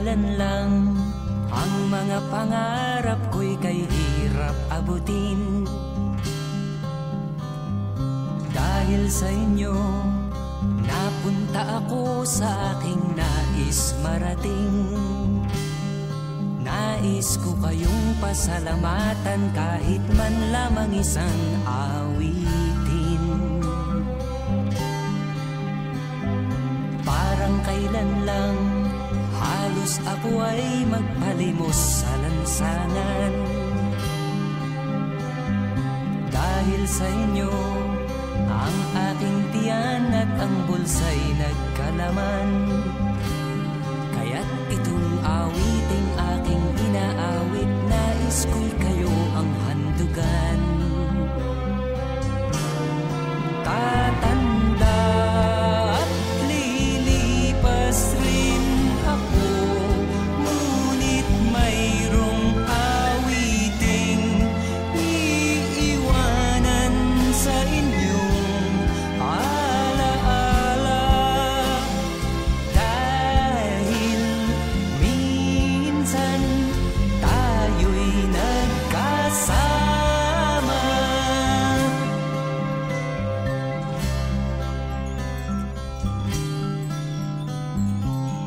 kailan lang ang mga pangarap ko'y kay hirap abutin. Dahil sa inyo, napunta ako sa aking nais marating. Nais ko kayong pasalamatan kahit man lamang isang awitin. Parang kailan lang halos ako ay magpalimos sa lansangan. Dahil sa inyo, ang aking tiyan at ang bulsa'y nagkalaman. Kaya't itong awiting aking inaawit, nais ko'y kayo ang handugan. Tatanda at lilipas rin ako, ngunit mayroong awiting iiwanan sa inyong alaala. Dahil minsan tayo'y nagkasama.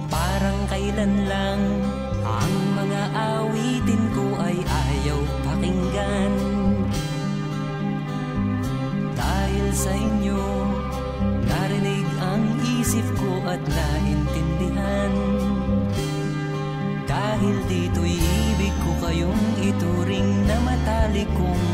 Parang kailan lang ang mga awitin ko ay ayaw pakinggan. Dahil sa inyo, narinig ang isip ko at naintindihan. Dahil dito'y ibig ko kayong ituring na matalik kong